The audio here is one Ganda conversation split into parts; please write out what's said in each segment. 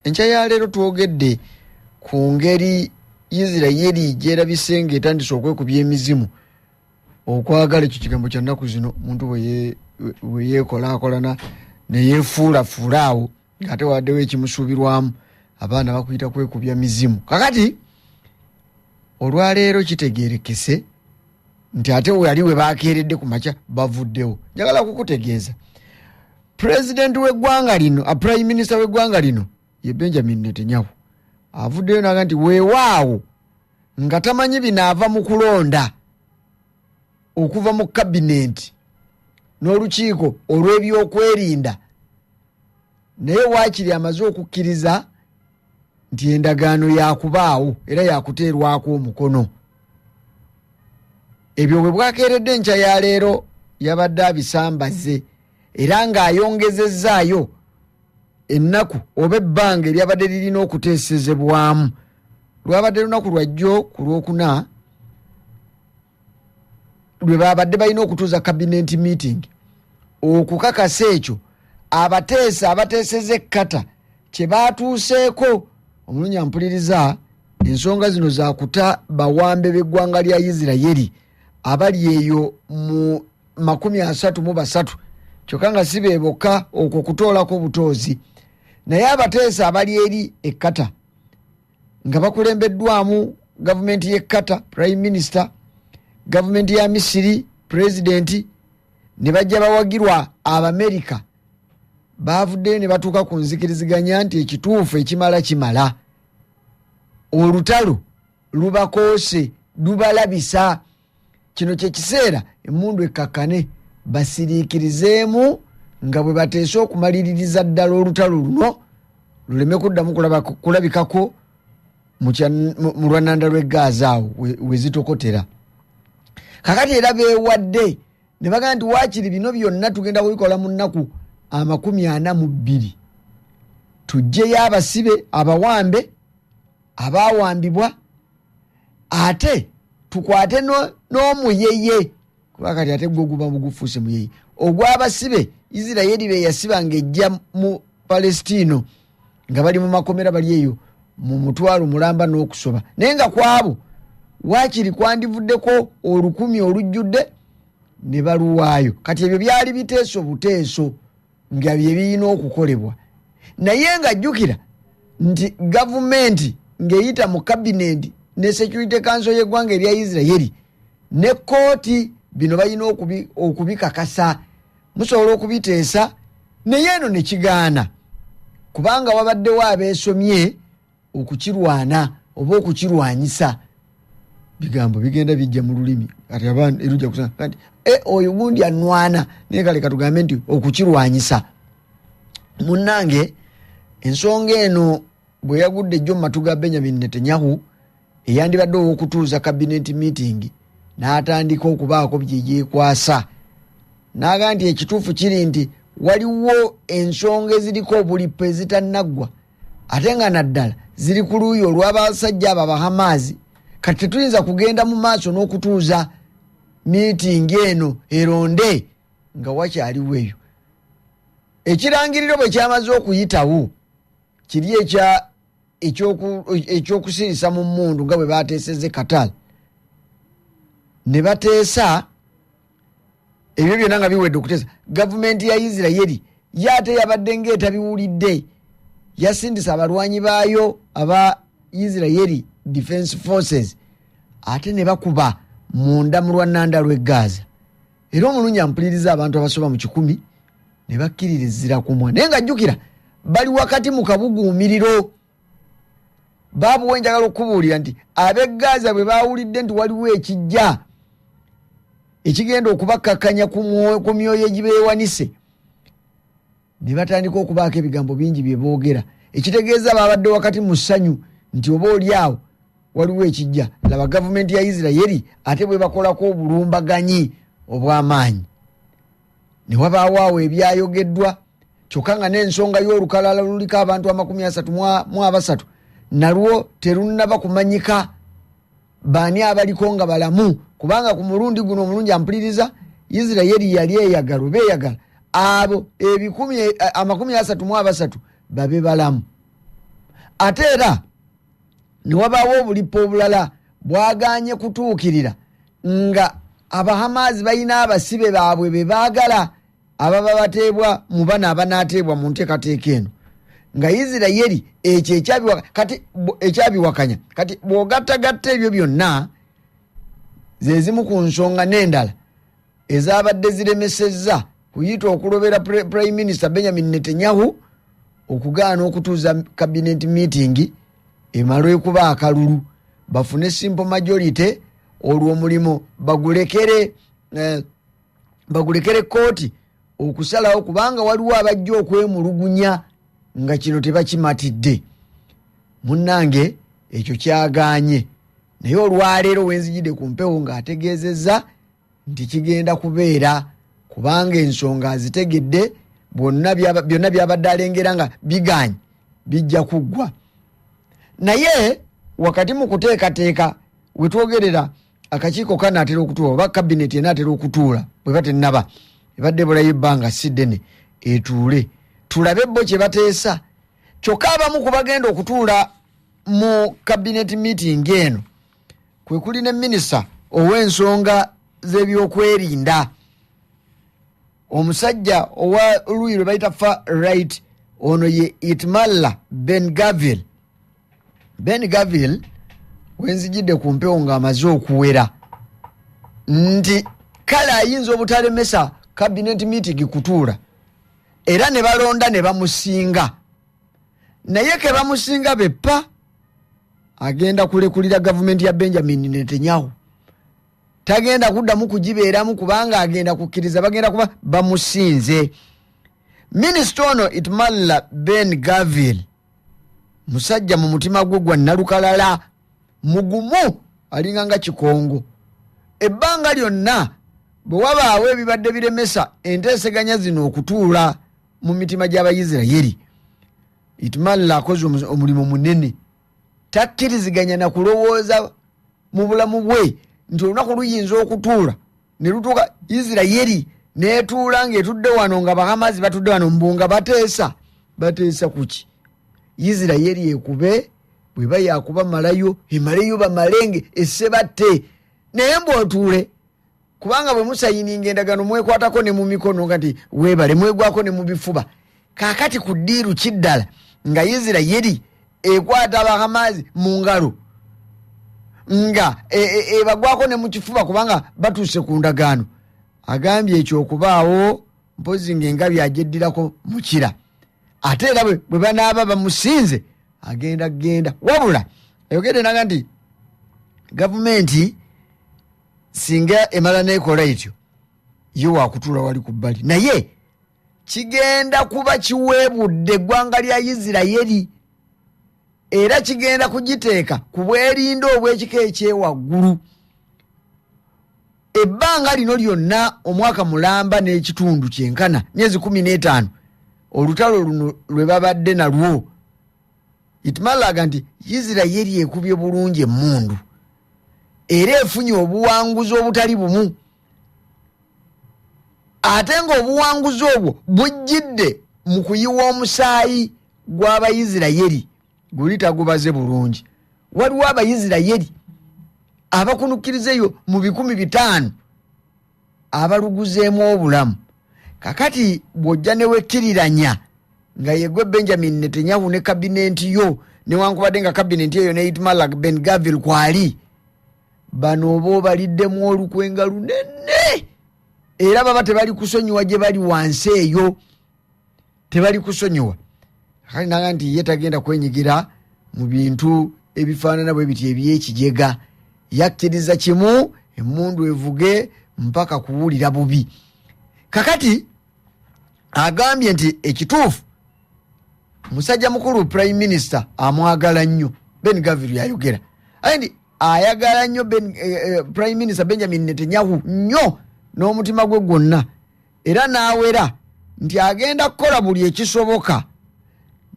Encha ya leero twogedde ku ngeri Isirayiri gyerabise ng'etandise okwekubya emizimu okwagala ekyo kigambo kya nnaku zino omuntu we yeekolaakolana ne yeefuulafuula awo ng'ate waddewo ekimusuubirwamu abaana bakuyita kwekubya mizimu. Kakati olwaleero kitegeerekese nti ate wali we baakeeredde ku makya bavuddewo. Njagala kukutegeeza President w'eggwanga lino, Prime Minister w'eggwanga lino ye Benjamin Netanyahu avuddeyo naga nti weewaawo nga tamanyi binaava mu kulonda okuva mu kabinenti n'olukiiko olw'ebyokwerinda, naye waakiri amaze okukkiriza nti endagaano yakubaawo era yakuteerwako omukono. Ebyo bwe bwakeeredde enkya ya leero yabadde abisambaze era ng'ayongezezzaayo ennaku oba ebbanga eryabadde lirina okuteesezebwamu. Lwabadde lunaku lwajjo ku Lwokuna lwe babadde balina okutuuza cabinet meeting okukakasa ekyo abateeseza ekkata kye baatuuseeko. Omulungi ampuliriza, ensonga zino zakuta bawambe b'eggwanga lya Isirayiri abali eyo mu 33 kyokka nga si be bokka okwo kutoolako butoozi, naye abateesa abali eri ekkata nga bakulembeddwamu gavumenti y'ekkata, Prime Minister, gavumenti ya Misiri, President, ne bajja bawagirwa Abamerika, baavuddeyo ne batuuka ku nzikiriziganya nti ekituufu ekimala kimala. Olutalo lubakoose, lubalabisa. Kino kye kiseera emmundu ekkakkane basiriikirizeemu nga bwe bateese okumaliririza ddala olutalo luno luleme kuddamu kulabikako mu lwananda lw'e Gaza awo we zitokotera. Kakati era beewadde ne bagamba nti waakiri bino byonna tugenda kubikola mu nnaku 42. Tuggyeyo abasibe, abawambe, abaawambibwa, ate tukwate n'omuyeye kuba kati ate gwe guba mugufuuse muyeye ogw'abasibe. Isirayiri be yasiba ng'ejja mu Palestino nga bali mu makomera bali eyo mu mutwalo mulamba n'okusoba, naye nga kwabo waakiri kwandivuddeko 1000 olujjudde ne baluwaayo. Kati ebyo byali biteeso buteeso nga bye birina okukolebwa, naye nga jjukira nti gavumenti ng'eyita mu kabinenti ne Security Council y'eggwanga erya Isirayiri ne kooti bino balina okubikakasa, musobola okubiteesa, naye eno ne kigaana kubanga wabaddewo abeesomye okukirwana oba okukirwanyisa. Bigambo bigenda bijja mu lulimi kati abantu erujja kusanga kati oyo gundi anwana naye kale katugambe nti okukirwanyisa. Munnange ensonga eno bwe yagudde jjo mu matu ga Benjamin Netanyahu eyandibadde ow'okutuuza cabinet meeting n'atandika okubaako byeyeekwasa, n'aga nti ekituufu kiri nti waliwo ensonga eziriko obulipo ezitanaggwa ate nga naddala ziri ku luuyi olw'abasajja abo Abahamaazi. Kati tetuyinza kugenda mu maaso n'okutuuza meeting eno eronde nga wakyaliwo eyo. Ekirangiriro bwe kyamaze okuyitawo kiri ekyokusirisa mu mmundu nga bwe bateeseze Qatar ne bateesa ebyo byonna nga biwedde okuteesa. Gavumenti ya Isirayiri yate yabadde ng'etabiwulidde, yasindisa abalwanyi baayo aba Isirayiri Defense Forces ate ne bakuba munda mu lwannanda lw'e Gaza. Era omulungi ampuliriza abantu abasoba mu 100 ne bakkiririzira ku mwana, naye nga jjukira bali wakati mu kabuguumiriro. Baabuwe njagala okubuulira nti ab'e Gaza bwe baawulidde nti waliwo ekijja ekigenda okubakkakkanya ku myoyo egibeewanise ne batandika okubaako ebigambo bingi bye boogera ekitegeeza baabadde wakati mu ssanyu nti oba oli awo waliwo ekijja. Laba gavumenti ya Isirayiri ate bwe bakolako obulumbaganyi obw'amaanyi. Ne wabaawo awo ebyayogeddwa kyokka nga n'ensonga y'olukalala luliko abantu 33 nalwo terunnaba kumanyika baani abaliko nga balamu, kubanga ku mulundi guno omulungi ampuliriza Isirayiri yali eyagala beeyagala abo 33 babe balamu. ate era ne wabaawo obulipo obulala bwaganye kutuukirira nga abahamazi balina abasibe baabwe be baagala ababa bateebwa mu bana abanaateebwa mu nteekateeka eno nga Isirayiri ekyo ekyabiwakanya kati bw'ogattagatta ebyo byonna ze zimu ku nsonga n'endala ezabadde ziremesezza kuyita okulobera Prime Minister Benjamin Netanyahu okugaana okutuuza cabinet meeting emalwe kuba akalulu bafune simple majority olwo omulimu bagulekere kooti okusalawo kubanga waliwo abajja okwemulugunya nga kino tebakimatidde. Munnange ekyo kyaganye naye olwaleero wenzijidde ku mpewo ng'ategeezezza nti kigenda kubeera kubanga ensonga azitegedde byonna byabadde alengera nga biganye bijja kuggwa. Naye wakati mu kuteekateeka wetwogerera akakiiko kanaatera okutuula oba kabineti enaatera okutuula bwe batennaba ebadde bulayo ebbanga si ddene etuule tulabe bo kye bateesa. Kyokka abamu ku bagenda okutuula mu cabinet meeting eno kwe kuli ne minisita ow'ensonga z'ebyokwerinda omusajja owa luuyi lwe bayita far right ono ye Itamar Ben-Gvir. Ben-Gvir wenzijidde ku mpewo ng'amaze okuwera nti kale ayinza obutalemesa cabinet meeting kutuula era ne balonda ne bamusinga naye ke bamusinga beppa agenda kulekulira gavumenti ya Benjamin Netanyahu tagenda kuddamu kugibeeramu kubanga agenda kukkiriza bagenda kuba bamusinze. Minisita ono Itamar Ben-Gvir musajja mu mutima gwe gwa nalukalala mugumu alinga nga kikongo. Ebbanga lyonna bwe wabaawo ebibadde biremesa enteeseganya zino okutuula mu mitima gy'Abayisirayiri Itamar akoze omulimu munene takkiriziganya na kulowooza mu bulamu bwe nti olunaku luyinza okutuula ne lutuuka Isirayiri neetuula ng'etudde wano nga Bahamazi batudde wano mbunga bateesa kuki Isirayiri ekube bweba yakuba malayo emaleyo bamalenge essebatte naye mbwotuule kubanga bwe musayininga endagano mwekwatako ne mu mikono kati weebale mwegwako ne mu bifuba kaakati ku ddiiru kiddala nga Isirayiri ekwata Bahamazi mu ngalo nga ebagwako ne mu kifuba kubanga batuuse ku ndagaano agambye ekyo okubaawo mpozi ng'engabi agyeddirako mukira ate era bwe banaaba bamusinze agenda wabula ayogedde naga nti gavumenti singa emala neekola etyo ye waakutuula wali ku bbali naye kigenda kuba kiweebudde eggwanga lya Isirayiri era kigenda kugiteeka ku bwerindo obw'ekika ekyewaggulu. Ebbanga lino lyonna omwaka mulamba n'ekitundu kyenkana myezi 15 olutalo luno lwe babadde nalwo Itamar aga nti Isirayiri ekubye bulungi emmundu era efunye obuwanguzi obutali bumu ate ng'obuwanguzi obwo bujjidde mu kuyiwa omusaayi gw'Abayisirayiri guli tagubaze bulungi. Waliwo Abayisirayiri abakunukkirizeyo mu 500 abaluguzeemu obulamu kakati bw'ojja ne wekkiriranya nga yegwe Benjamin Netanyahu ne kabinenti yo newankubadde nga kabinenti eyo ne Itamar Ben-Gvir kwali bano oba baliddemu olukwenga lunene era baba tebali kusonyiwa gye bali wansi eyo tebali kusonyiwa kali naga nti ye tagenda kwenyigira mu bintu ebifaanana bwe biti eby'ekijega yakkiriza kimu emmundu evuge mpaka kuwulira bubi. Kakati agambye nti ekituufu musajja mukulu Prime Minister amwagala nnyo Ben-Gvir yayogera andi ayagala nnyo Prime Minister Benjamin Netanyahu nnyo n'omutima gwe gwonna era n'awera nti agenda kukola buli ekisoboka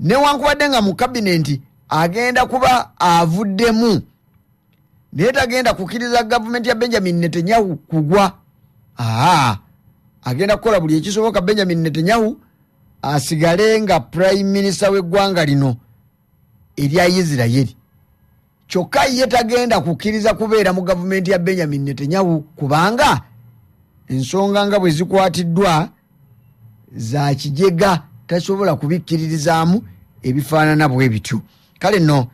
newankubadde nga mu kabinenti agenda kuba avuddemu naye tagenda kukkiriza gavumenti ya Benjamin Netanyahu kugwa. Agenda kukola buli ekisoboka Benjamin Netanyahu asigale nga Prime Minister w'eggwanga lino erya Isirayiri kyokka ye tagenda kukkiriza kubeera mu gavumenti ya Benjamin Netanyahu kubanga ensonga nga bwe zikwatiddwa za kijega tasobola kubikkiririzaamu ebifaanana bwe bityo. Kale nno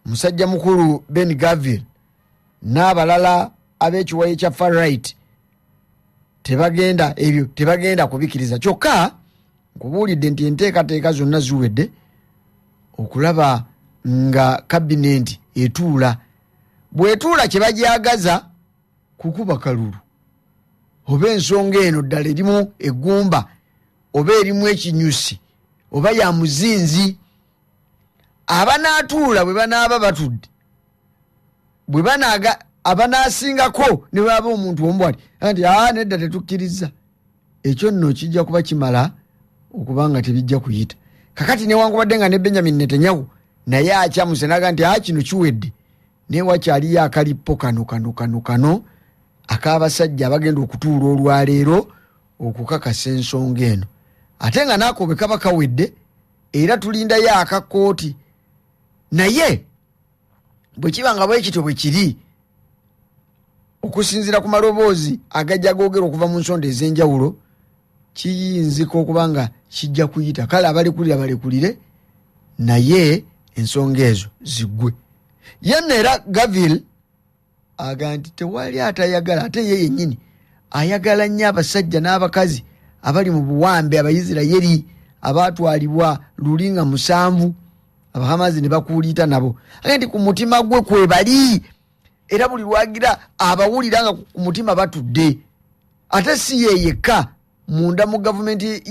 musajja mukulu Ben Gavir n'abalala ab'ekiwayi kya far right tebagenda kubikkiriza kyokka nkubuulidde nti enteekateeka zonna ziwedde okulaba nga kabinenti etuula. bw'etuula kye bajagaza kukuba kalulu oba ensonga eno ddala erimu eggumba oba erimu ekinyusi oba ya muzinzi. Abanaatuula bwe banaaba batudde bwe banaaga abanaasingako ne baba omuntu omu ati nedda tetukkiriza ekyo nno kijja kuba kimala okubanga tebijja kuyita. Kakati newankubadde nga ne Benjamin Netanyahu naye akyamuse naga nti kino kiwedde naye wakyaliyo akalippo kano ak'abasajja abagenda okutuula olwaleero okukakasa ensonga eno ate nga naako bwe kaba kawedde era tulindayo akakooti. Naye bwe kiba nga bwekityo bwe kiri okusinziira ku maloboozi agajja googera okuva mu nsonda ez'enjawulo kiyinzika okuba nga kijja kuyita. Kale abalekulira balekulire naye ensonga ezo ziggwe. Yenna era Gavil aga nti tewali atayagala ate ye yennyini ayagala nnyo abasajja n'abakazi abali mu buwambe Abayisirayiri abaatwalibwa lulinga 7 Abahamazi ne bakuulita nabo ate nti ku mutima gwe kwe bali era buli lwagira abawulira nga ku mutima batudde. Ate si ye yekka munda mu gavumenti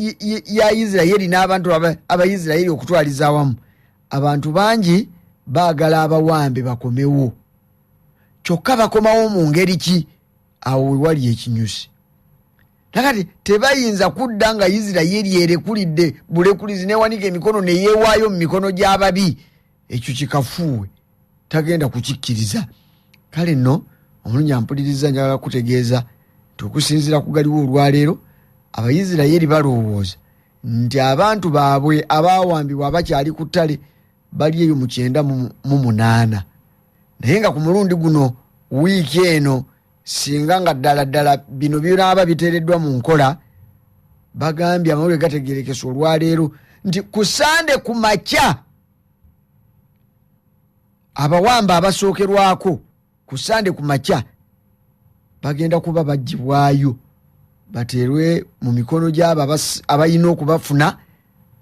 ya Isirayiri n'abantu Abayisirayiri okutwaliza awamu abantu bangi baagala abawambe bakomewo kyokka bakomawo mu ngeri ki awo wewali ekinyusi. Nakati tebayinza kudda nga Isirayiri erekulidde bulekulizi newanika emikono neyeewaayo mu mikono gy'ababi ekyo kikafuuwe tagenda kukikkiriza. Kale nno omulungi ampuliriza njagala kutegeeza nti okusinziira ku galiwo olwaleero Abayisirayiri balowooza nti abantu baabwe abaawambibwa abakyali ku ttale bali eyo mu 98 naye nga ku mulundi guno wiiki eno singa nga ddala bino binaaba biteereddwa mu nkola bagambye amawulire gategerekesa olwaleero nti ku Sande ku makya abawamba abasookerwako ku Sande ku makya bagenda kuba baggyibwayo bateerwe mu mikono gy'abo abalina okubafuna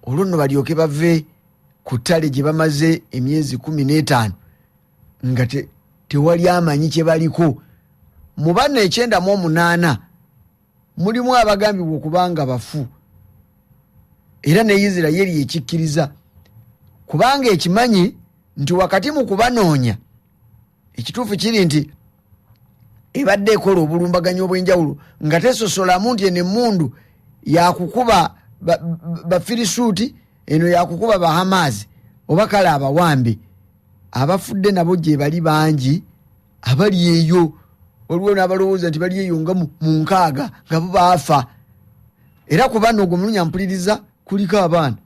olwo nno balyoke bave ku ttale gye bamaze emyezi 15 nga tewali amanyi kye baliko. Mu bano 98 mulimu abagambibwa okubanga bafu era ne Isirayiri ekikkiriza kubanga ekimanyi nti wakati mu kubanoonya ekituufu kiri nti ebadde ekola obulumbaganyi obw'enjawulo nga tesosolamu nti eno emmundu yakukuba bafirisuuti eno yakukuba Bahamazi oba kale abawambe abafudde nabo gye bali bangi abali eyo waliwo n'abalowooza nti bali eyo nga mu 6 nga bo baafa. Era ku bano ogwo mulungi ampuliriza kuliko abaana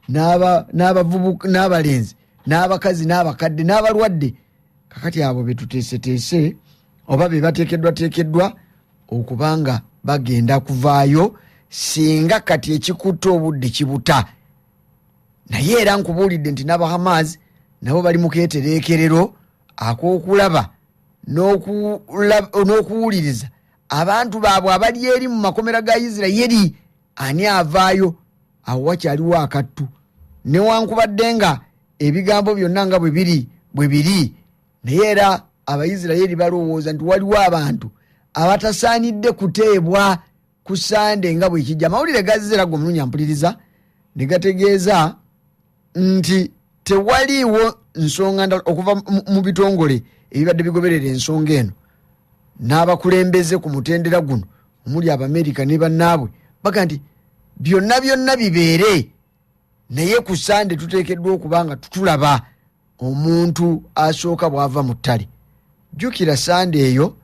n'abavubuka n'abalenzi n'abakazi n'abakadde n'abalwadde. Kakati abo betuteeseteese oba be bateekeddwa okubanga bagenda kuvaayo singa kati ekikutta obudde kibuta. Naye era nkubuulidde nti n'Abahamazi nabo bali mu keetereekerero ak'okulaba n'okuwuliriza abantu baabwe abali eri mu makomera ga Isirayiri ani avaayo. Awo wakyaliwo akattu newankubadde nga ebigambo byonna nga bwe biri naye era Abayisirayiri balowooza nti waliwo abantu abatasaanidde kuteebwa ku Sande nga bwe kijja. Amawulire gazzera go mulungi ampuliriza ne gategeeza nti tewaliiwo nsonga ndala okuva mu bitongole ebibadde bigoberera ensonga eno n'abakulembeze ku mutendera guno omuli Abamerika ne bannaabwe baga nti byonna bibeere naye ku Sande tuteekeddwa okuba nga tutulaba omuntu asooka bw'ava mu ttale. Jjukira Sande eyo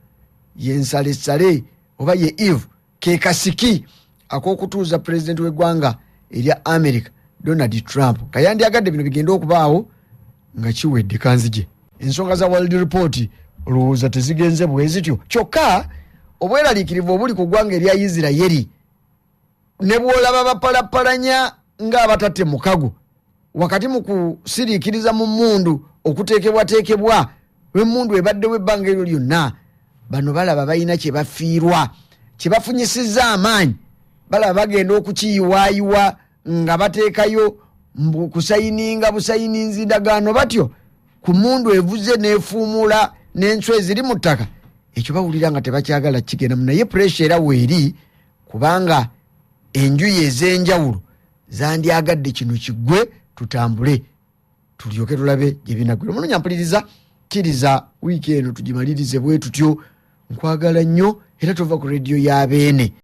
yensalesale oba ye Eve ke kasiki ak'okutuuza pulezidenti w'eggwanga erya America Donald Trump. Kayandyagadde bino bigenda okubaawo nga kiwedde kanzije. Ensonga za World Report olowooza tezigenze bwezityo. Kyokka obweraliikirivu obuli ku ggwanga erya Isirayiri ne bw'olaba bapalapalanya ng'abatatte mukago wakati mu kusiriikiriza mu mmundu okuteekebwateekebwa w'emmundu ebaddewo ebbanga eryo lyonna, bano balaba balina kye bafiirwa, kye bafunyisizza amaanyi, balaba bagenda okukiyiwaayiwa nga bateekayo kusayininga busayininzi ndagaano batyo ku mmundu evuze n'efuumula n'enswa eziri mu ttaka. Ekyo bawulira nga tebakyagala kigenda mu, naye puresha era weeri kubanga enjuyi ez'enjawulo zandyagadde kino kiggwe tutambule tulyoke tulabe gye binagwira. Muno mpuliriza kiriza wiiki eno tugimalirize bwe tutyo. Nkwagala nnyo era tova ku rediyo y'abeene.